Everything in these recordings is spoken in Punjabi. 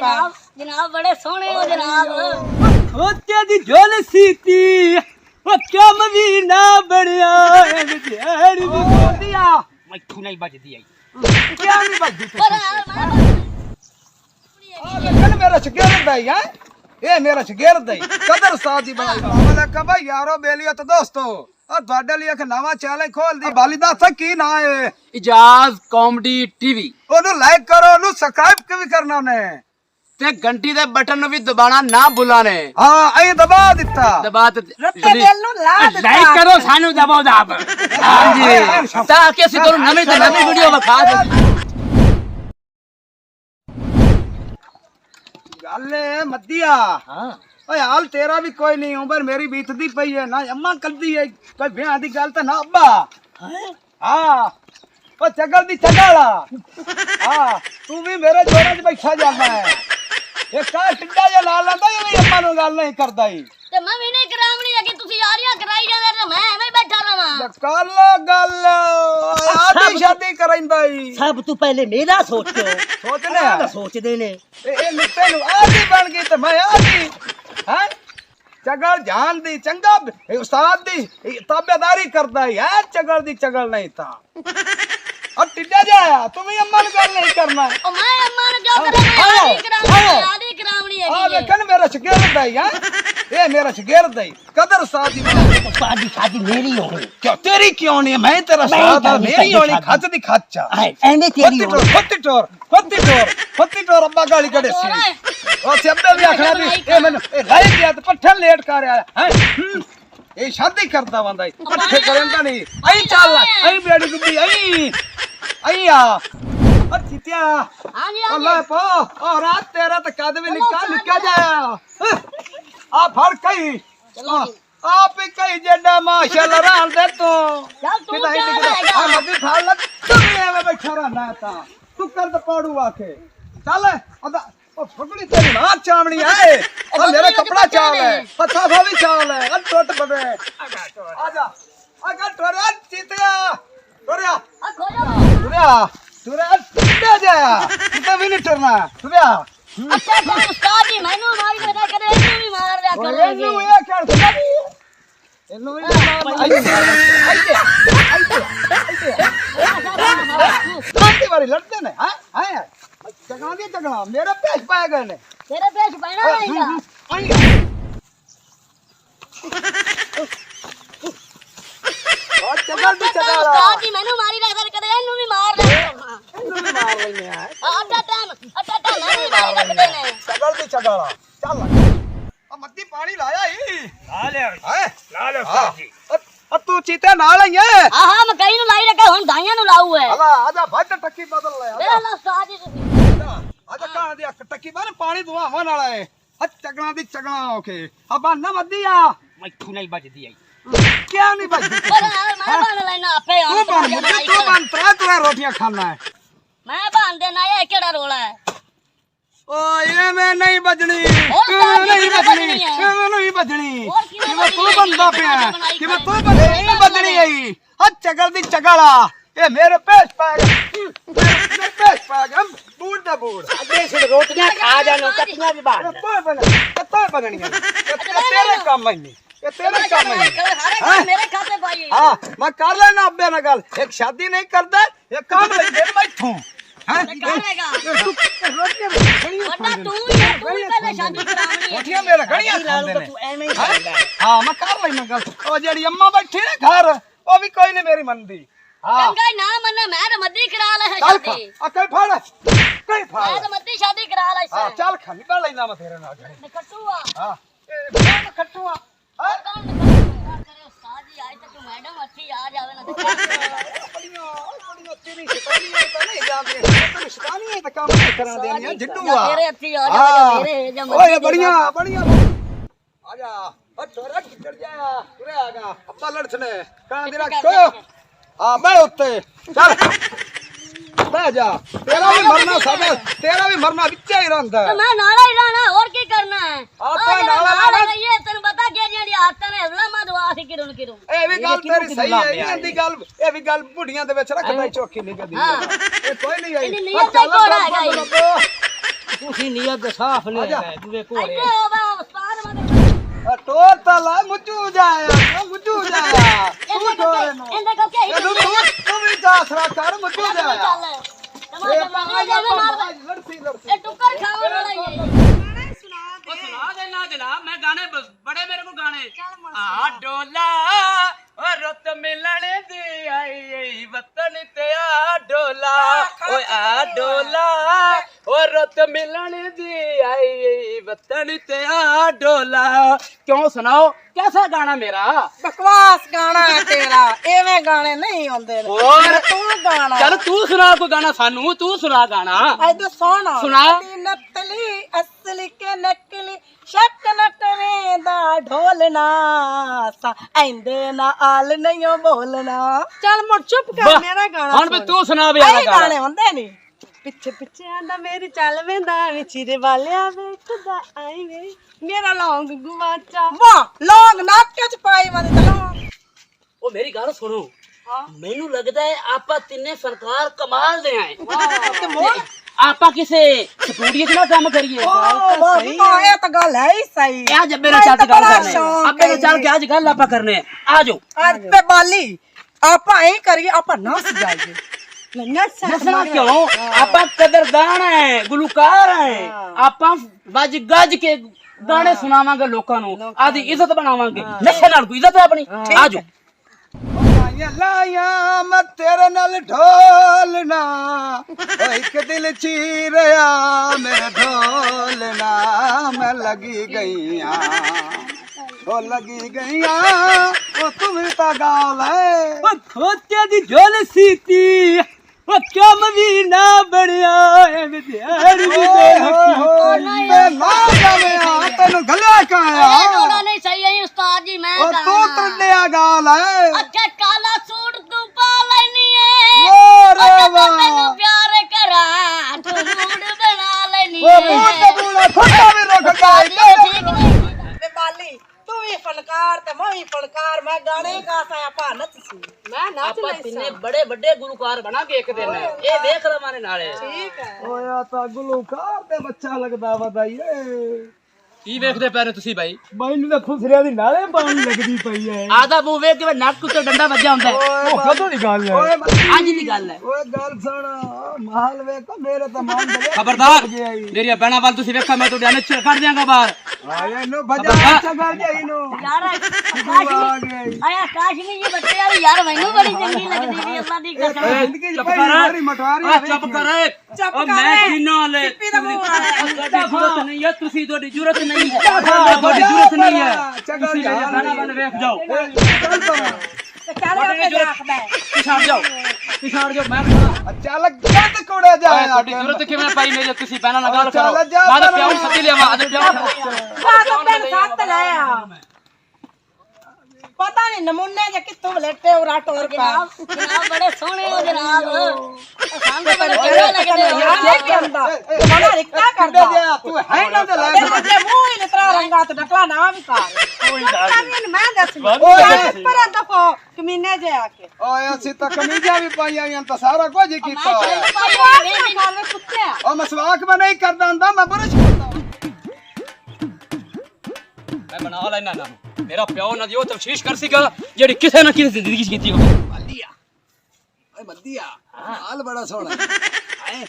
जनाब जनाब बड़े सोहने हो जनाब। होते दी झोल सीती ओ क्या मदीना बनया तेरी दिया मैथू नहीं बजदी आई क्या नहीं बजदी लेकिन मेरा शगीर्द है यार ये मेरा शगीर्द है कदर साजी बनाई मैं कहा भाई यारो बेलियो तो दोस्तों और ਤੁਹਾਡੇ ਲਈ ਇੱਕ ਨਵਾਂ ਚੈਨਲ ਖੋਲ ਦੀ ਵਾਲਿਦਾ ਦਾ ਕੀ ਨਾਂ ਹੈ इजाज कॉमेडी टीवी ਉਹਨੂੰ ਲਾਈਕ ਕਰੋ ਉਹਨੂੰ ਸਬਸਕ੍ਰਾਈਬ ਕਿਵੇਂ ਕਰਨਾ ਨੇ ते घंटी दे बटन नु भी दबाना ना भुलाने ਹਾਂ ਐਂ ਦਬਾ ਦਿੱਤਾ दबा ते रत्ते दिल नु ला देता लाइक करो सानू दबाओ दाब हां जी ताकि ਅਸੀਂ ਤੁਹਾਨੂੰ ਨਵੀਂ ਤੇ ਨਵੀਂ ਵੀਡੀਓ ਵਿਖਾ ਦੇ ਗੱਲ ਹੈ ਮੱਦੀਆ हां ਓਏ ਹਾਲ ਤੇਰਾ ਵੀ ਕੋਈ ਨਹੀਂ ਉਮਰ ਮੇਰੀ ਬੀਤਦੀ ਪਈ ਹੈ ਨਾ ਅੰਮਾ ਕਰਦੀ ਹੈ ਕੋਈ ਵਿਆਹ ਦੀ ਗੱਲ ਤਾਂ ਨਾ ਅੱਬਾ ਹਾਂ ਉਹ ਚਗਲ ਦੀ ਚਗਾਲਾ ਹਾਂ ਤੂੰ ਵੀ ਮੇਰੇ ਜੋਰਾਂ 'ਚ ਬੈਠਾ ਜਾਂਦਾ ਹੈ ਇਹ ਕਾ ਟਿੱਡਾ ਜਿਹਾ ਲਾ ਲੈਂਦਾ ਇਹ ਵੀ ਅੰਮਾ ਨੂੰ ਗੱਲ ਨਹੀਂ ਕਰਦਾ ਹੀ ਤੇ ਮੈਂ ਵੀ ਨਹੀਂ ਕਰਾਵਣੀ ਅਗੇ ਤੁਸੀਂ ਯਾਰੀਆਂ ਕਰਾਈ ਜਾਂਦੇ ਤੇ ਮੈਂ ਐਵੇਂ ਹੀ ਬੈਠਾ ਰਵਾਂ ਕਰ ਗੱਲ ਆਦੀ ਸ਼ਾਦੀ ਕਰਾਂਦਾ ਹੀ सब तू पहले मेरा सोचो ਸੋਚਨੇ ਆ सोचते ने ਇਹ ਨਿੱਤੇ ਨੂੰ ਆਦੀ ਬਣ ਗਈ ਤੇ ਮੈਂ ਆਦੀ ਹੈ ਚਗਲ ਜਾਨ ਦੀ ਚੰਗਾ ਉਸਤਾਦ ਦੀ ਤਾਬੇਦਾਰੀ ਕਰਦਾ ਹੈ ਚਗਲ ਦੀ ਚਗਲ ਨਹੀਂ ਤਾਂ और टिड्डा जाया तुम्हें अम्मा ने गल नहीं करना ओ मैं अम्मा ने जो करे मैं आदी करावनी है आ देखन मेरा शगीर्द है यार ये मेरा शगीर्द है कदर सादी शादी शादी मेरी होगी क्यों तेरी क्यों नहीं मैं तेरा साथ मेरी होनी खच दी खच्चा एने तेरी फत्ती टोर अब्बा गाली कड़े सी ओ सबने भी आखना भी ए मैंने ए लाई गया तो पट्ठन लेट कर आया हैं ए शादी करता बंदा पट्ठे करंदा नहीं आई चल आई बेड़ी गुब्बी आई आ और चितिया हां जी अल्लाह पो और रात तेरा तो कद भी निका जाया आ फड़ कई आप ही कई जेडा माशाल्लाह रान दे तू चल तू क्या आ मदी फाड़ लग तू एवे बैठा रहना ता तू कर तो पाड़ू आके चल अदा ओ फगड़ी तेरी मां चावणी है और मेरा कपड़ा चाल है पथा भी चाल है अन टोट बबे आजा आगा टोरा चितिया टोरिया आ खोया टोरिया जा कितना भी नहीं टरना टोरिया अच्छा तो उस्ताद जी मैनू मारी लगा करे तू भी मार दिया कर ਇਹਨੂੰ ਇਹ ਕਰ ਇਹਨੂੰ ਕਾਂਦੀ ਵਾਰੀ ਲੜਦੇ ਨੇ ਹਾਂ ਹਾਂ ਚਗਣਾ ਦੀ ਚਗਣਾ ਮੇਰੇ ਪੇਸ਼ ਪਾਏ ਗਏ ਨੇ तेरे पेश पैना रहेगा और चगल दी चगला उस्ताद जी मैनू मारी लगा करे एनू भी मार दे ਇਹਨੂੰ ਵੀ ਮਾਰ ਲੈਨੇ ਆ अच्छा टाइम मैनू मारी लगदे ने चगल दी चगला ਚੱਲ ਆ ਮੱਦੀ ਪਾਣੀ ਲਾਇਆ ਹੀ ला ले ਹੈ ला ले उस्ताद जी ਆ ਤੂੰ ਚੀਤੇ ਨਾਲ ਆਈ ਹੈ हां हां मकई नु लाई रखा हुन दाइयां नु लाऊ है ਹਲਾ ਆਜਾ ਭੱਜ ਟੱਕੀ ਬਦਲ ਲੈ मेरा अल्लाह उस्ताद जी तुसी ਆਜਾ ਕਾਂ ਦੀ ਟੱਕੀ ਬਾਰੇ ਪਾਣੀ ਦੁਆਵਾਂ ਨਾਲ ਆਏ ਆ ਚਗਣਾ ਦੀ ਚਗਣਾ ਓਕੇ ਆ ਬੰਨਾ ਮੱਦੀ ਆ मैथू नहीं बजदी आई क्या नहीं बजदी पर मैं बन लेना आपे तू बन त्रै रोटियां खाना है मैं बन देना ये केड़ा रोला है ओ ये मैं नहीं बजनी और नहीं बजनी बजनी है। ये नहीं बजनी और किवें कि मैं तू बजनी बंदा है? पे बनाई कि मैं कर। तू बंदा नहीं बजनी आई आ चगल दी चगला ये मेरे पेश पाएगा मेरे पेश पाएगा हम बूढ़ दा बूढ़ आगे से रोटियां खा जानो कटियां भी बांध कत्ता बननी है ये तेरे काम है नहीं ये तेरे काम है नहीं मेरे खाते भाई हाँ मैं कर लेना अब्बे ना गल एक शादी नहीं करता ये काम ले दे मैं थू हैं करेगा रोटियां वरना तू ही पहले शादी करावनी है रोटियां मेरा घड़ियां खांदे ने तू एने ही खांदा है हां मैं कर लेना गल ओ जेडी अम्मा बैठी ना घर ओ भी कोई नहीं मेरी मनदी हां चंगा ना मन्ना मैं तो मद्दी करा ले है चल शादी आ कई फाड़ कई फाड़ मैं तो मद्दी शादी करा ले हां से चल खाली बा लेना मैं तेरे नाल निकटुआ हां ए खट्टुआ हां कौन निकटुआ करे उस्ताद जी आज तक मैडम अच्छी आ जावे ना बड़ियां तेरी शैतानी है तो नहीं जाते तेरी शैतानी है तो काम नहीं करा देनी जिड्डूआ मेरे अच्छी आ जावे मेरे जब ओए बढ़िया बढ़िया आजा ओ तोरा किधर जा तुरे आगा अब्बा लड़सने कहां दे रखो आ मैं उत्ते चल बह जा तेरा भी मरना विच ही रहंदा तो मैं नाला ही रहना और की करना है आपा नाला ये तन बता के जेडी आदत ने हवला मा दुआ सी किरुन ए भी गल तेरी सही है ये दी गल ए भी गल बुढ़ियां दे विच रखदा चौकी नहीं कदी हां ए कोई नहीं आई इनी नियत ही कोड़ा है ਤੁਸੀਂ ਨੀਅਤ ਸਾਫ਼ ਨੇ ਆਜਾ। ਦੂਏ ਘੋੜੇ ਇੱਥੇ ਹੋਵੇ ਉਸਤਾਦ ਵਾਲੇ ਟੋਰ ਤਾਂ ਲਾ ਮੁੱਝੂ ਜਾਇਆ ਮੁੱਝੂ ਜਾਇਆ ਤੂੰ ਟੋਰੇ ਨੂੰ ਇਹਦੇ ਕੋ ਕੀ ਤੂੰ ਤੂੰ ਵੀ ਜਾਸਰਾ ਕਰ ਮੁੱਝੂ ਜਾਇਆ ਤਮਾਸ਼ਾ ਬਣਾ ਜਾਵੇ ਮਾਰ ਲੜਸੀ ਲੜਸੀ ਇਹ ਟੁੱਕਰ ਖਾਣ ਵਾਲਾ ਹੀ ਹੈ ਉਹ ਸੁਣਾ ਦੇਣਾ ਜਨਾਬ ਮੈਂ ਗਾਣੇ ਬੜੇ ਮੇਰੇ ਕੋਲ ਗਾਣੇ ਆ ਡੋਲਾ ਓ ਰੁੱਤ ਮਿਲਣ ਦੀ ਆਈ ਵਤਨ ਤੇ ਆ ਡੋਲਾ ਓਏ ਆ ਡੋਲਾ ਓ ਰੁੱਤ ਮਿਲਣ ਦੀ ਆਈ ਵਤਨ ਤੇ ਆ ਡੋਲਾ ਕਿਉਂ ਸੁਣਾਓ कैसा गाना मेरा बकवास गाना है तेरा एवें गाने नहीं होंदे ने। और तू गाना चल तू सुना कोई गाना सानू तू सुना गाना आई तो सुना सुना। नकली असली के नकली शक न करे दा ढोलना सा आंदे ना आल नहीं बोलना चल मुड़ चुप कर वाह, मेरा गाना हुण भी तू सुना भी आला आई गाना गाने होंदे नहीं पिछे पिछे आंदा मेरी चल वेंदा विचीरे वालिया वेखदा आई वे मेरा लौंग गुवाचा वाह लौंग नाक च पाई मारे चलो ओ मेरी गल सुनो ਮੈਨੂੰ ਲੱਗਦਾ ਹੈ ਆਪਾਂ ਤਿੰਨੇ ਫਨਕਾਰ ਕਮਾਲ ਦੇ ਆਏ ਤੇ ਮੋੜ ਆਪਾਂ ਕਿਸੇ ਸਟੂਡੀਓ 'ਚ ਨਾ ਕੰਮ ਕਰੀਏ ਵਾਹ ਇਹ ਤਾਂ ਗੱਲ ਹੈ ਹੀ ਸਹੀ ਆ ਜੱਬੇ ਨਾਲ ਚੱਲ ਕੇ ਗੱਲ ਕਰਨੇ ਅੱਬੇ ਨਾਲ ਚੱਲ ਕੇ ਅੱਜ ਗੱਲ ਆਪਾਂ ਕਰਨੇ ਆ ਜਾਓ ਅੱਜ ਤੇ ਬਾਲੀ ਆਪਾਂ ਐਂ ਕਰੀਏ ਆਪਾਂ ਨੱਸ ਜਾਈਏ ਨਸਾ ਕਿਉਂ ਆਪਾਂ ਕਦਰਦਾਨ ਹੈ ਗੁਲੂਕਾਰ ਹੈ ਆਪਾਂ ਵੱਜ ਗੱਜ ਕੇ ਗਾਣੇ ਸੁਣਾਵਾਂਗੇ ਲੋਕਾਂ ਨੂੰ ਆਦੀ ਇੱਜ਼ਤ ਬਣਾਵਾਂਗੇ ਨਸ਼ੇ ਨਾਲ ਕੋਈ ਇੱਜ਼ਤ ਹੈ ਆਪਣੀ ਆ ਜਾਓ ਲਾਇਆ ਮੈਂ ਤੇਰੇ ਨਾਲ ਢੋਲਣਾ ਓ ਇੱਕ ਦਿਲ ਚੀਰਿਆ ਮੇਰੇ ਢੋਲਣਾ ਮੈਂ ਲੱਗੀ ਗਈਆਂ ਓ ਲੱਗੀ ਗਈਆਂ ਓ ਤੂੰ ਵੀ ਤਾਂ ਗਾਲ ਹੈ ਓ ਖੋਤੇ ਦੀ ਝੋਲ ਸੀਤੀ ਓ ਕਿਉਂ ਮਦੀਨਾ ਬਣਿਆ ਐ ਵਿਦਿਆੜੀ ਦੀ ਮੈਂ ਨਾ ਜਾਵੇਂ ਤੈਨੂੰ ਗਲਿਆ ਇਹ ਕਾਇਆ ਰੋਣਾ ਨਹੀਂ ਸਹੀ ਹੈ ਉਸਤਾਦ ਜੀ ਮੈਂ ਓ ਤੂੰ ਕਹਾਂ ਟੰਡਿਆ ਗਾਲ ਹੈ ਅੱਛਾ ਕਾਲਾ ਸੂਟ ਤੂੰ ਪਾ ਲੈਣੀ ਏ ਓ ਰੇ ਜਦੋਂ ਵਾਹ ਤੈਨੂੰ ਪਿਆਰ ਕਰਾਂ ਤੂੰ ਮੂਡ ਬਣਾ ਲੈਣੀ ਓ ਏ ਮੂੰਹ ਤੇ ਬੂਲਾ ਖੋਟਾ ਵੀ ਰੁਕ ਉਸਤਾਦ ਜੀ, ਗਿਆ ਠੀਕ ਨਹੀਂ ਤੇ ਬਾਲੀ ਤੂੰ ਵੀ ਫਨਕਾਰ ਤੇ ਮੈਂ ਵੀ ਫਨਕਾਰ ਮੈਂ ਗਾਣੇ ਗਾ ਸਾਂ ਆਪਾਂ ਨੱਚ ਸੀ ਮੈਂ ਨੱਚ ਆਪਾਂ ਲਈ ਤਿੰਨੇ ਬੜੇ ਵੱਡੇ ਗੁਲੂਕਾਰ ਬਣਾਂਗੇ ਇੱਕ ਦਿਨ ਇਹ ਵੇਖ ਲਵਾਂ ਨਾਲੇ ਠੀਕ ਹੈ ਓਏ ਤਾਂ ਗੁਲੂਕਾਰ ਤੇ ਬੱਚਾ ਲੱਗਦਾ ਵਧਾਈਏ ਕੀ ਵੇਖਦੇ ਪੈ ਰਹੇ ਤੁਸੀਂ ਭਾਈ ਮੈਨੂੰ ਤਾਂ ਖੁਸਰਿਆਂ ਦੀ ਨਾਲੇ ਪਾਣੀ ਲੱਗਦੀ ਪਈ ਐ ਆਦਾ ਮੂੰਹ ਵੇਖ ਕੇ ਨੱਕ ਉੱਤੇ ਡੰਡਾ ਵੱਜਿਆ ਹੁੰਦਾ ਹੈ। ਕਦੋਂ ਦੀ ਗੱਲ ਹੈ ਓਏ ਅੱਜ ਦੀ ਗੱਲ ਹੈ ਓਏ ਗੱਲ ਸੁਣ ਮਾਲ ਵੇਖੋ ਮੇਰੇ ਤਾਂ ਮਨ ਦੇ ਖਬਰਦਾਰ ਮੇਰੀਆਂ ਬਹਿਣਾ ਵੱਲ ਤੁਸੀਂ ਵੇਖੋ ਮੈਂ ਤੁਹਾਡੇ ਅੰਦਰ ਕੱਢ ਦਿਆਂਗਾ ਬਾਹਰ ਆਏ ਨੂੰ ਭਜਾ ਚਗਰ ਜਾਈ ਨੂੰ ਯਾਰ ਆ ਕਾਸ਼ਮੀ ਗਈ ਆਇਆ ਕਾਸ਼ਮੀ ਜੀ ਬੱਚੇ ਵਾਲੀ ਯਾਰ ਮੈਨੂੰ ਬੜੀ ਚੰਗੀ ਲੱਗਦੀ ਵੀ ਅੱਲਾ ਦੀ ਕਸਮ ਜ਼ਿੰਦਗੀ ਚੁੱਪ ਚ ਕਰ ਮਾਰੀ ਮਟਵਾਰੀ ਆ ਚੁੱਪ ਕਰ ਓਏ ਚੁੱਪ ਓ ਕਰ ਮੈਂ ਜੀਨੋ ਲੈ ਚਿੱਪੀ ਦਾ ਮੂੰਹ ਆ ਤੁਹਾਡੀ ਜ਼ਰੂਰਤ ਨਹੀਂ ਹੈ ਤੁਸੀਂ ਤੁਹਾਡੀ ਜ਼ਰੂਰਤ ਨਹੀਂ ਹੈ ਤੁਹਾਡੀ ਜ਼ਰੂਰਤ ਨਹੀਂ ਹੈ ਤੁਸੀਂ ਮੇਰੇ ਬਹਿਣਾ ਵੱਲ ਵੇਖ ਜਾਓ ਤੇ ਕਾਲੇ ਕੇ ਰੱਖਦਾ ਪਿਛਾੜ ਜਾਓ ਪਿਛਾੜ ਜਾਓ ਮੈਂ ਚੱਲ ਗੱਡ ਕੋੜੇ ਜਾ ਤੁਹਾਡੀ ਜ਼ਰੂਰਤ ਕਿਵੇਂ ਪਾਈ ਮੇਰੀ ਤੁਸੀਂ ਬਹਿਣਾ ਨਾਲ ਗੱਲ ਕਰੋ ਚੱਲ ਜਾ ਬਾਅਦ ਪਿਆਉਂ ਸੱਦੀ ਲਿਆਵਾਂ ਅੱਜ ਪਿਆਉਂ ਬਾਤ ਤੇ ਸੱਤ ਲੈ ਆ ਪਤਾ ਨਹੀਂ ਨਮੂਨੇ ਜੇ ਕਿੱਥੋਂ ਲੈਟੇ ਉਰਾ ਟੋਰ ਪਾ ਜਨਾਬ ਬੜੇ ਸੋਹਣੇ ਹੋ ਜਨਾਬ ਸਾਨੂੰ ਤਾਂ ਬੜੇ ਕਿਹੜਾ ਚੰਗੇ ਲੱਗਦੇ ਹੋ ਯਾਰ ਇਹ ਕੀ ਹੁੰਦਾ ਮਨਾ ਰਿਕਤਾ ਕਰਦਾ ਤੂੰ ਹੈ ਨਾ ਤੇ ਲੈ ਤੇ ਮੂੰਹ ਹੀ ਨਿਤਰਾ ਰੰਗਾ ਤੇ ਡਕਲਾ ਨਾ ਵੀ ਕਰ ਕੋਈ ਗੱਲ ਮੈਂ ਦੱਸ ਓਏ। ਪਰ ਦਫੋ ਕਮੀਨੇ ਜੇ ਆ ਕੇ ਓਏ ਅਸੀਂ ਤਾਂ ਕਮੀਜ਼ਾਂ ਵੀ ਪਾਈਆਂ ਹੋਈਆਂ ਤਾਂ ਸਾਰਾ ਕੁਝ ਹੀ ਕੀਤਾ ਹੋਇਆ ਬਕਵਾਸ ਨਾ ਕਰ ਕੁੱਤਿਆ ਉਹ ਮਸਵਾਕ ਮੈਂ ਨਹੀਂ ਕਰਦਾ ਹੁੰਦਾ ਮੈਂ ਬੁਰਸ਼ ਕਰਦਾ ਮੈਂ ਬਣਾ ਲੈਣਾ ਨਾ ਮੇਰਾ ਪਿਓ ਨਾ ਦੀ ਉਹ ਤਫਸ਼ੀਸ਼ ਕਰ ਸੀਗਾ ਜਿਹੜੀ ਕਿਸੇ ਨਾ ਕਿਸੇ ਜ਼ਿੰਦਗੀ 'ਚ ਕੀਤੀ ਹੋਵੇ ਬੱਲੀਆ ਓਏ ਬੱਲੀਆ ਹਾਲ ਬੜਾ ਸੋਹਣਾ ਹੈ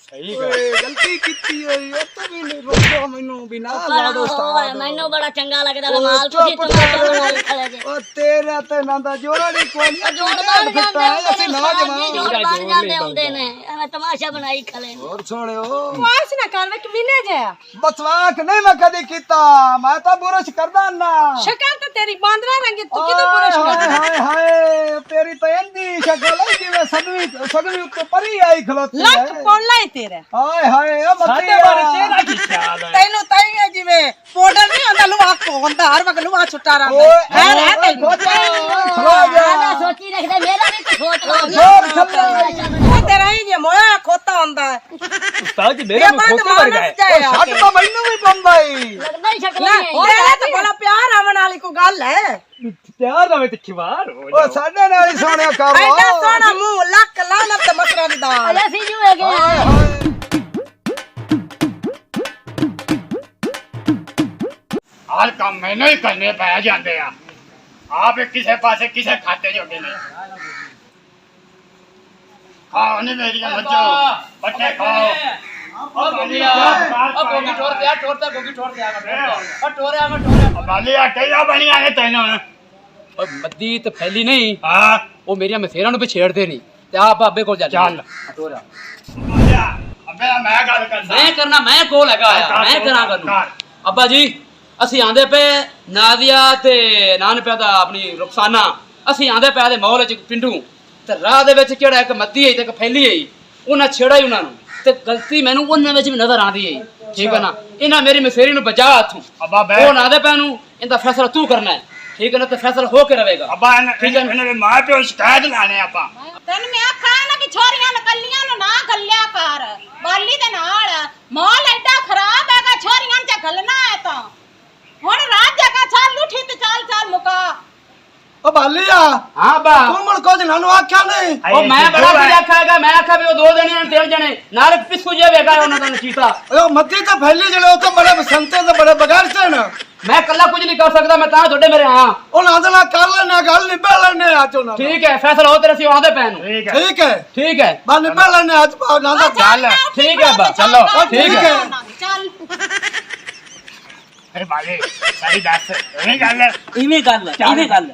ਸਹੀ ਓਏ ਗਲਤੀ ਕੀਤੀ ਹੋਈ ਉਹ ਤਾਂ ਵੀ ਨਹੀਂ ਰੋਕੋ ਮੈਨੂੰ ਵੀ ਨਾ ਲਾ ਦੋ ਉਸਤਾਦ ਮੈਨੂੰ ਬੜਾ ਚੰਗਾ ਲੱਗਦਾ ਮਾਲ ਤੁਸੀਂ ਤਮਾਸ਼ਾ ਬਣਾ ਕੇ ਖੜੇ ਜੇ ਉਹ ਤੇਰਾ ਤੇ ਨੰਦਾ ਜੋੜਾ ਨਹੀਂ ਕੋਈ ਨਹੀਂ ਜੋੜ ਬਣ ਜਾਂਦੇ ਅਸੀਂ ਨੌਜਵਾਨ ਜੋੜ ਬਣ ਜਾਂਦੇ ਹੁੰਦੇ ਨੇ ਐਵੇਂ ਤਮਾਸ਼ਾ ਬਣਾਈ ਖਲੇ ਹੋਰ ਸੋਹਣਿਓ ਕੁਆਸ ਨਾ ਕਰ ਵੇ ਕਮੀਨੇ ਜੇ ਆ ਬਸਵਾਕ ਨਹੀਂ ਮੈਂ ਕਦੀ ਕੀਤਾ ਮੈਂ ਤਾਂ ਬੁਰਸ਼ ਕਰਦਾ ਨਾ ਸ਼ਕਲ ਤਾਂ ਤੇਰੀ ਬਾਂਦਰਾ ਰੰਗੀ ਤੂੰ ਕਿਦੋਂ ਬੁਰਸ਼ ਹਾਏ ਕਰ ਹਾਏ ਹਾਏ ਤੇਰੀ ਤਾਂ ਇੰਦੀ ਸ਼ਕਲ ਹੈ ਜਿਵੇਂ ਸਦਵੀ ਉੱਤੇ ਪਰੀ ਆਈ ਖਲੋਤੀ ਹੈ ਲੱਕ ਪੋਲਾ ਹੀ ਤੇਰਾ ਹਾਏ ਹਾਏ ਉਹ ਸਾਡੇ ਮੱਤੀਆ ਬਾਰੇ ਤੇਰਾ ਕੀ ਖਿਆਲ ਹੈ ਤੈਨੂੰ ਤਾਈਆਂ ਜਿਵੇਂ ਪਾਊਡਰ ਨਹੀਂ ਹੁੰਦਾ ਲੁਆ ਕੋਂਦਾ ਹਰ ਵਕਤ ਲੁਆ ਛੁੱਟਾ ਓਏ ਰਹਿੰਦਾ ਹੈ ਰਹਿ ਤੈਨੂੰ ਖਲੋ ਆਲਾ ਜਾ ਸੋਚੀ ਰੱਖਦੇ ਮੇਰਾ ਵੀ ਤੂੰ ਸੋਚ ਲਓ ਜ਼ੋਰ ਥੱਲੇ ਉਹ ਤੇਰਾ ਹੀ ਜੇ ਮੋਇਆ ਖੋਤਾ ਹੁੰਦਾ ਹੈ ਉਸਤਾਦ ਜੀ ਇਹ ਬਾਤ ਮਾਨਸ ਜਾਏ ਆ ਛੱਡ ਤਾਂ ਮੈਨੂੰ ਵੀ ਬੰਦਾ ਹੀ ਲੱਗਦਾ ਹੀ ਸ਼ਕਲ ਨਾ ਨਹੀਂ ਤੇਰੇ ਤਾਂ ਬੜਾ ਪਿਆਰ ਆਵਣ ਵਾਲੀ ਕੋਈ ਗੱਲ ਹੈ ਪਿਆਰ ਰਵੇ ਤੇ ਖਿਵਾਰ ਹੋ ਉਹ ਸਾਡੇ ਨਾਲ ਹੀ ਸੋਹਣਿਆ ਕਰ ਐਡਾ ਸੋਹਣਾ ਮੂੰਹ ਲੱਕ ਲਾਨਤ ਤੇ ਮਸਰਾਂ ਦੀ ਦਾਲ ਅਸੀਂ ਜੂ ਹੈਗੇ ਹਾਏ ਹਾਏ ਹਰ ਕੰਮ ਮੈਨੂੰ ਹੀ ਕਰਨੇ ਪੈ ਜਾਂਦੇ ਆ ਆਪ ਕਿਸੇ ਪਾਸੇ ਕਿਸੇ ਖਾਤੇ ਜੋਗੇ ਨਹੀਂ ਖਾਓ ਨਹੀਂ ਮੇਰੀਆਂ ਮੱਝਾਂ ਪੱਠੇ ਖਾਓ ਬਾਲੀਆ ਕਿਹੜਾ ਬਣੀਆਂ ਨੇ ਤੈਨੂੰ ਓਏ ਮੱਦੀ ਤੇ ਫੈਲੀ ਨਹੀਂ ਹਾਂ ਉਹ ਮੇਰੀਆਂ ਮਸੇਰਾਂ ਨੂੰ ਵੀ ਛੇੜਦੇ ਨਹੀਂ ਤੇ ਆ ਬਾਬੇ ਕੋਲ ਚੱਲ ਟੋਰਿਆ ਬਾਲੀਆ ਅੱਬੇ ਮੈਂ ਗੱਲ ਕਰਦਾ ਮੈਂ ਕਰਨਾ ਮੈਂ ਕੋਲ ਹੈਗਾ ਆ ਮੈਂ ਕਰਾਂਗਾ ਨੂੰ ਅੱਬਾ ਜੀ ਅਸੀਂ ਆਂਦੇ ਪਏ ਨਾਦੀਆ ਤੇ ਨਾਨਪਿਆ ਦਾ ਆਪਣੀ ਰੁਖਸਾਨਾ ਅਸੀਂ ਆਂਦੇ ਪਏ ਦੇ ਮੌਲ ਚ ਪਿੰਡੂ ਤੇ ਰਾਹ ਦੇ ਵਿੱਚ ਕਿਹੜਾ ਇੱਕ ਮੱਦੀ ਹੈ ਤੇ ਇੱਕ ਫੈਲੀ ਹੈ ਉਹਨਾਂ ਛੇੜਾ ਹੀ ਉਹਨਾਂ ਨੂੰ ਤੇ ਗਲਤੀ ਮੈਨੂੰ ਉਹਨਾਂ ਵਿੱਚ ਵੀ ਨਜ਼ਰ ਆਂਦੀ ਹੈ ਠੀਕ ਹੈ ਨਾ ਇਹਨਾਂ ਮੇਰੀ ਮਸੇਰੀ ਨੂੰ ਬਚਾ ਹੱਥੋਂ ਅੱਬਾ ਬੈ ਉਹ ਨਾ ਦੇ ਪੈ ਨੂੰ ਇਹਦਾ ਫੈਸਲਾ ਤੂੰ ਕਰਨਾ ਹੈ ਠੀਕ ਹੈ ਨਾ ਤੇ ਫੈਸਲਾ ਹੋ ਕੇ ਰਹੇਗਾ ਅੱਬਾ ਇਹਨਾਂ ਦੇ ਮਾਂ ਪਿਓ ਸ਼ਿਕਾਇਤ ਲਾਣੇ ਆਪਾਂ ਤੈਨੂੰ ਮੈਂ ਆਖਾਂ ਨਾ ਕਿ ਛੋਰੀਆਂ ਨਕਲੀਆਂ ਨੂੰ ਨਾ ਗੱਲਿਆ ਕਰ ਬਾਲੀ ਦੇ ਨਾਲ ਮਾਹੌਲ ਐਡਾ ਖਰਾਬ ਹੈਗਾ ਛੋਰੀਆਂ ਨੂੰ ਤੇ ਗੱਲਣਾ ਹੈ ਤਾਂ ਹੁਣ ਰਾਤ ਜਗਾ ਚੱਲ ਉਠੀ ਤੇ ਚੱਲ ਮੁਕਾ ਓ ਬਾਲੀਆ ਹਾਂ ਬਾ ਤੂੰ ਮਣ ਕੁਝ ਨਾਨੂੰ ਆਖਿਆ ਨਹੀਂ ਉਹ ਮੈਂ ਬੜਾ ਕੁਝ ਆਖਾਂਗਾ ਮੈਂ ਆਖਿਆ ਵੀ ਉਹ 2 ਜਣੇ ਨੇ 3 ਜਣੇ ਨਾਲ ਪਿੱਛੂ ਜੇ ਵੇਗਾ ਉਹਨਾਂ ਦਾ ਨਚੀਤਾ ਓ ਮੱਦੀ ਤਾਂ ਫੈਲੀ ਜਿਹੜੇ ਉਹ ਤਾਂ ਬੜੇ ਬਸੰਤੇ ਤੇ ਬੜੇ ਬਗਾੜਤੇ ਨੇ ਮੈਂ ਇਕੱਲਾ ਕੁਝ ਨਹੀਂ ਕਰ ਸਕਦਾ ਮੈਂ ਤਾਂ ਤੁਹਾਡੇ ਮੇਰੇ ਆਇਆ ਉਹ ਨਾਲ ਨਾਲ ਕਰ ਲੈਣਾ ਗੱਲ ਨਿਭਾ ਲੈਣੇ ਅੱਜ ਉਹਨਾਂ ਨਾਲ। ਠੀਕ ਹੈ ਫੈਸਲਾ ਹੋ ਤੇਰੇ ਸੀ ਆਉਂਦੇ ਪੈਣ ਨੂੰ ਠੀਕ ਹੈ ਠੀਕ ਹੈ ਠੀਕ ਹੈ ਬਾ ਨਿਭਾ ਲੈਣੇ ਅੱਜ ਨਾਲ ਦਾ ਚੱਲ ਠੀਕ ਹੈ ਬਾ ਚਲੋ ਠੀਕ ਹੈ ਚੱਲ ਅਰੇ ਬਾਲੇ ਸਹੀ ਦੱਸ ਇਹ ਗੱਲ ਇਵੇਂ ਗੱਲ ਚੱਲ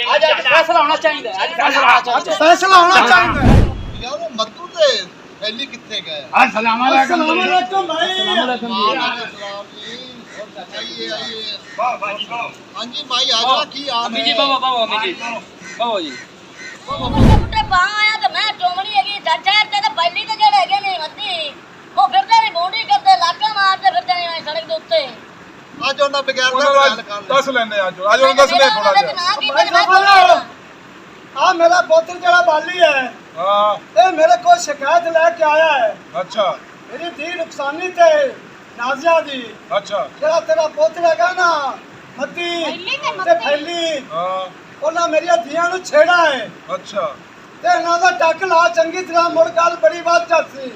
ਅੱਜ ਫੈਸਲਾ ਹੋਣਾ ਚਾਹੀਦਾ ਅੱਜ ਫੈਸਲਾ ਹੋਣਾ ਚਾਹੀਦਾ ਫੈਸਲਾ ਹੋਣਾ ਚਾਹੀਦਾ ਯਾਰ ਉਹ ਮੱਦੂ ਤੇ ਫੈਲੀ ਕਿੱਥੇ ਗਏ अस्सलाम ਅਸਲਾਮ वालेकुम ਅਲੈਕੁਮ ਭਾਈ ਹਾਂਜੀ ਭਾਈ ਆ ਜਾ ਕੀ ਆ ਅਮੀ ਜੀ ਬਾਬਾ ਅਮੀ ਜੀ ਬਾਬਾ ਜੀ ਬੁੱਢੇ ਬਾਹ ਆਇਆ ਤੇ ਮੈਂ ਚੋਮਣੀ ਹੈਗੀ ਚਾਚਾ ਤੇ ਪਹਿਲੀ ਤੇ ਜਿਹੜੇ ਹੈਗੇ ਨੇ ਮੱਦੀ ਉਹ ਫਿਰਦੇ ਨੇ ਬੋਂਡੀ ਕਰਦੇ ਲਾਕਾ ਮਾਰਦੇ ਫਿਰਦੇ ਨੇ ਸੜਕ ਦੇ ਉੱਤੇ ਅੱਜ ਉਹਨਾਂ ਬਗੈਰ ਦਾ ਗੱਲ ਕਰ ਲੈ ਦੱਸ ਲੈਣੇ ਅੱਜ ਅੱਜ ਉਹਨਾਂ ਦੱਸ ਲੈ ਥੋੜਾ ਜਿਹਾ ਆ ਮੇਰਾ ਪੁੱਤਰ ਜਿਹੜਾ ਬਾਲੀ ਹੈ ਹਾਂ ਇਹ ਮੇਰੇ ਕੋਲ ਸ਼ਿਕਾਇਤ ਲੈ ਕੇ ਆਇਆ ਹੈ ਅੱਛਾ ਮੇਰੀ ਧੀ ਨੁਕਸਾਨੀ ਤੇ ਨਾਜ਼ਿਆ ਦੀ ਅੱਛਾ ਜਿਹੜਾ ਤੇਰਾ ਪੁੱਤ ਹੈਗਾ ਨਾ ਮੱਦੀ ਤੇ ਫੈਲੀ ਹਾਂ ਉਹਨਾਂ ਮੇਰੀਆਂ ਧੀਆਂ ਨੂੰ ਛੇੜਾ ਹੈ ਅੱਛਾ ਤੇ ਇਹਨਾਂ ਦਾ ਟੱਕ ਲਾ ਚੰਗੀ ਤਰ੍ਹਾਂ ਮੁੜ ਗੱਲ ਬੜੀ ਬਾਤ ਚੱਲਸੀ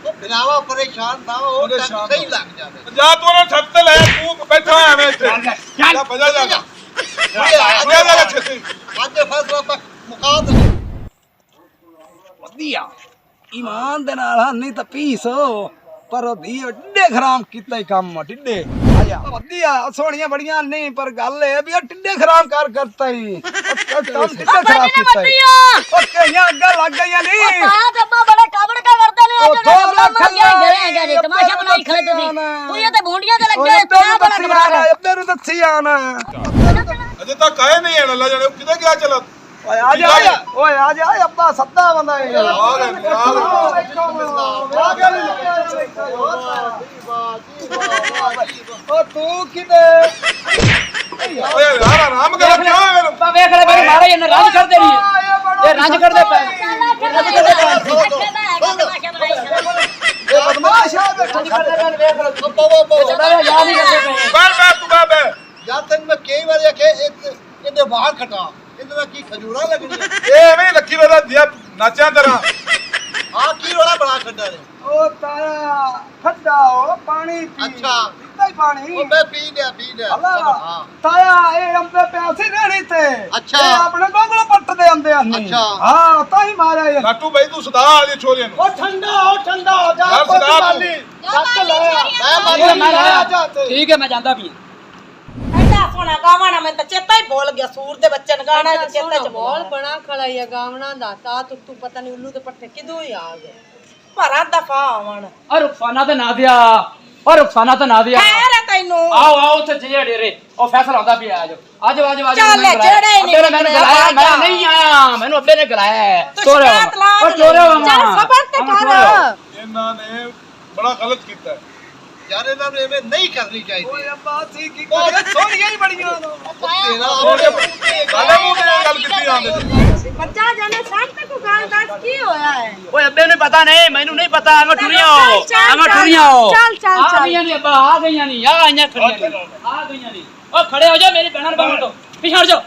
ਉਹ ਬਿਨਾਵਾ ਪਰੇਸ਼ਾਨ ਨਾ ਉਹ ਤਾਂ ਪਰੇਸ਼ਾਨ ਸਹੀ ਲੱਗ ਜਾਵੇ ਜਾ ਤੂੰ ਉਹਨਾਂ ਛੱਤ ਤੇ ਲੈ ਤੂੰ ਬੈਠਾ ਹੋਇਆ ਮੈਂ ਇੱਥੇ ਜਾ ਬਜਾ ਜਾ ਜਾ ਛੇਤੀ ਅੱਜ ਫੈਸਲਾ ਤੱਕ ਮੁਕਾ ਦੇ ਵਧੀਆ ਈਮਾਨ ਦੇ ਨਾਲ ਨਹੀਂ ਤਾਂ ਪੀਸ ਪਰ ਉਹ ਧੀ ਢਿੱਡੇ ਖਰਾਮ ਕੀਤਾ ਹੀ ਕੰਮ ਢਿੱਡੇ ਆ ਜਾ ਵਧੀਆ ਸੋਹਣੀਆਂ ਬੜੀਆਂ ਨਹੀਂ ਪਰ ਗੱਲ ਇਹ ਵੀ ਢਿੱਡੇ ਖਰਾਮ ਕਰਤਾ ਹੀ ਕੰਮ ਢਿੱਡੇ ਖਰਾਬ ਕੀਤਾ ਹੀ ਉਹ ਕਈਆਂ ਅੱਗਾ ਲੱਗ ਗਈਆਂ ਨਹੀਂ ਆਹ ਤੇ ਅੱਬਾ ਬੜੇ ਕਾਬੜ ਕਾ ਕਰਦੇ ਨੇ ਉਹ ਅੱਜ ਦੋ ਲੱਖ ਗਏ ਤਮਾਸ਼ਾ ਬਣਾਈ ਖੜੇ ਤੁਸੀਂ ਤੂੰ ਇਹ ਤੇ ਬੋਂਡੀਆਂ ਤੇ ਲੱਗੇ ਤਾਂ ਬੜਾ ਘਬਰਾ ਅੱਬੇ ਨੂੰ ਦੱਸੀ ਆਣਾ ਅਜੇ ਤੱਕ ਆਏ ਨਹੀਂ ਹਨ ਅੱਲਾ ਜਾਣੇ ਕਿਤੇ ਗਿਆ ਚਲਾ ਓਏ ਆ ਜਾ ਓਏ ਆ ਜਾ ਅੱਬਾ ਸੱਦਾ ਬੰਦਾ ਹੈ ਆ ਗਏ ਉਹ ਤੂੰ ਕਿਤੇ ਓਏ ਯਾਰ ਆਰਾਮ ਕਰ ਕਿਉਂ ਹੈ ਮੈਨੂੰ ਬਾ ਵੇਖ ਲੈ ਮੇਰੇ ਮਾਰੇ ਇਹਨੇ ਰੰਜ ਕਰਦੇ ਨਹੀਂ ਇਹ ਰੰਜ ਕਰਦੇ ਪਏ ਤਮਾਸ਼ਾ ਬਣਾਈ ਖੜੇ ਇਹ ਬਦਮਾਸ਼ ਆ ਬੈਠਾ ਯਾਦ ਨਹੀਂ ਕਰਦੇ ਪਏ ਬੈ ਤੂੰ ਬੈ ਯਾਰ ਤੈਨੂੰ ਮੈਂ ਕਈ ਵਾਰ ਆਖਿਆ ਇਹਦੇ ਵਾਲ ਖਟਾ ਇਹਦੇ ਨਾਲ ਕੀ ਖਜੂਰਾ ਲੱਗਣੀ ਇਹ ਐਵੇਂ ਲੱਕੀ ਵੇਲਾ ਦਿਆ ਨਾਚਾਂ ਤੇਰਾ ਆ ਕੀ ਰੋਲਾ ਬਣਾ ਛੱਡਾ ਨੇ ਉਹ ਤਾਇਆ ਠੱਡਾ ਉਹ ਪਾਣੀ ਪੀ ਅੱਛਾ। ਪੀਤਾ ਹੀ ਪਾਣੀ ਉਹ ਮੈਂ ਪੀ ਲਿਆ ਹਲਾ ਹਾਂ ਤਾਇਆ ਇਹ ਅੰਬੇ ਪਿਆਸੀ ਰਹਿਣੀ ਤੇ ਅੱਛਾ। ਇਹ ਆਪਣੇ ਗੋਗਲ ਪੱਟ ਦੇ ਅੰਦੇ ਆਨੀ ਅੱਛਾ। ਹਾਂ ਤਾਂ ਹੀ ਮਾਰਿਆ ਇਹ ਨਾਟੂ ਬਈ ਤੂੰ ਸਦਾ ਆ ਜੇ ਛੋਰੀਆਂ ਨੂੰ ਉਹ ਠੰਡਾ ਹੋ ਜਾ ਯਾਰ ਪੁੱਤ ਸਦਾ ਤੂੰ। ਮਾਲੀ ਚੱਕ ਲੈ ਮੈਂ ਠੀਕ ਹੈ ਮੈਂ ਆ ਜਾ ਤੇ। ਠੀਕ ਹੈ ਮੈਂ ਜਾਂਦਾ ਵੀ ਐਡਾ ਸੋਹਣਾ ਗਾਵਾਣਾ ਮੈਂ ਤਾਂ ਚੇਤਾ ਹੀ ਭੁੱਲ ਗਿਆ ਸੂਰ ਦੇ ਬੱਚੇ ਨੇ ਗਾਣਾ ਤੇ ਚੇਤਾ ਚ ਬੋਲ ਬਣਾ ਖੜਾਈਆ ਗਾਵਣਾ ਦਾ ਤਾ ਤੂੰ ਪਤਾ ਨਹੀਂ ਉੱਲੂ ਦੇ ਪੱਠੇ ਕਿਦੋਂ ਹੀ ਆ ਗਏ ਭਰਾ ਦਫਾ ਆਵਣ ਔਰ ਰੁਖਸਾਨਾ ਤੇ ਨਾ ਦਿਆ ਔਰ ਰੁਖਸਾਨਾ ਤੇ ਨਾ ਦਿਆ ਖੈਰ ਹੈ ਤੈਨੂੰ ਆਓ ਆਓ ਉੱਥੇ ਜਿਹੜੇ ਡੇਰੇ ਉਹ ਫੈਸਲਾ ਹੁੰਦਾ ਪਿਆ ਆਜੋ ਆਜੋ ਆਜੋ ਆਜੋ ਚੱਲ, ਮੈਨੂੰ ਬੁਲਾਇਆ। ਜਿਹੜੇ ਨਹੀਂ ਅੱਬੇ ਨੇ ਮੈਨੂੰ ਨਿਕਲਿਆ, ਬੁਲਾਇਆ ਮੈਂ ਆ ਜਾ। ਨਹੀਂ ਆਇਆ ਮੈਨੂੰ ਅੱਬੇ ਨੇ ਬੁਲਾਇਆ ਤੂੰ ਚੋਰੇ ਸ਼ਿਕਾਇਤ ਲਾ ਉਹ ਦੇ। ਚੋਰੇ ਚੱਲ ਸਬਰ ਤੇ ਕਰ ਇਹਨਾਂ ਨੇ ਬੜਾ ਗਲਤ ਕੀਤਾ ਹੈ। ਯਾਰ ਇਹਨਾਂ ਨੂੰ ਐਵੇਂ ਨਹੀਂ ਕਰਨੀ ਚਾਹੀਦੀ ਓਏ ਅੱਬਾ ਸੀ ਕੀ ਕਰੇ ਸੋਹਣੀਆਂ ਹੀ ਬੜੀਆਂ ਨੇ ਤੇਰਾ ਆਪਣੇ ਗਾਲੇ ਮੂੰਹ ਤੇ ਗੱਲ ਕੀਤੀ ਆਂਦੇ ਬੱਚਾ ਜਾਨੇ ਸਾਹ ਤੇ ਕੋ ਗੱਲ ਦੱਸ ਕੀ ਹੋਇਆ ਹੈ ਓਏ ਅੱਬੇ ਨੂੰ ਪਤਾ ਨਹੀਂ ਮੈਨੂੰ ਨਹੀਂ ਪਤਾ ਆਵਾਂ ਟੁਰੀਆਂ ਚੱਲ, ਚੱਲ, ਆਵਾਂ ਚੱਲ। ਟੁਰੀਆਂ ਚੱਲ, ਚੱਲ, ਆ ਚੱਲ। ਗਈਆਂ ਨਹੀਂ ਅੱਬਾ ਆ ਗਈਆਂ ਨਹੀਂ ਆ ਆਈਆਂ ਖੜੀਆਂ ਨੇ ਆ ਗਈਆਂ ਨਹੀਂ ਓ ਖੜੇ ਹੋ ਜਾ ਮੇਰੀ ਭੈਣਾਂ ਨੂੰ ਬਾਹਰ ਤੋਂ ਪਿਛੜ ਜਾ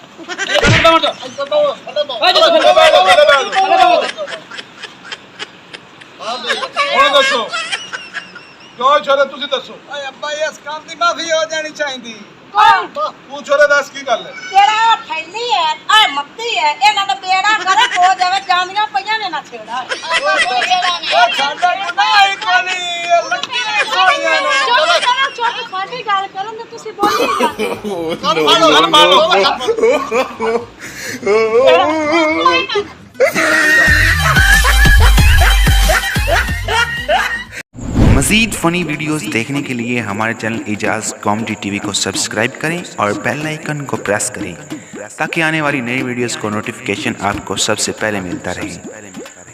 ਬਾਹਰ ਤੋਂ ਓਏ ਜੋ ਥੱਲੇ ਬੈਠ ਹੁਣ ਦੱਸੋ ਕਿਉਂ ਛੋਰੇ ਤੁਸੀਂ ਦੱਸੋ ਓਏ ਅੱਬਾ ਇਸ ਕੰਮ ਦੀ ਮਾਫੀ ਹੋ ਜਾਣੀ ਚਾਹੀਦੀ ਤੂੰ ਛੋਰੇ ਦੱਸ ਕੀ ਗੱਲ ਹੈ ਜਿਹੜਾ ਥੈਲੀ ਹੈ ਆ ਮੱਤੀ ਹੈ ਇਹਨਾਂ ਦਾ ਬੇੜਾ ਕਰੇ ਹੋ ਜਾਵੇ ਜਾਂਦੀਆਂ ਪਈਆਂ ਨੇ ਨਾ ਛੇੜਾ ਕੋਈ ਛੇੜਾ ਨਹੀਂ ਸਾਡਾ ਗੁਨਾਹ ਹੀ ਕੋਈ ਨਹੀਂ ਲੱਗੀ ਸੋਹਣਿਆਂ ਨੂੰ ਚੁੱਪ ਸਾਡੀ ਗੱਲ ਕਰਨ ਤੇ ਤੁਸੀਂ ਬੋਲੀ ਜਾਂਦੇ ਚੱਲ ਮਾਰ ਲਓ मज़ीद फ़नी वीडियोस देखने के लिए हमारे चैनल एजाज कॉमेडी टीवी को सब्सक्राइब करें और बेल आइकन को प्रेस करें ताकि आने वाली नई वीडियोस को नोटिफिकेशन आपको सबसे पहले मिलता रहे।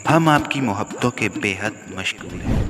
हम आपकी मोहब्बतों के बेहद मशगूल हैं।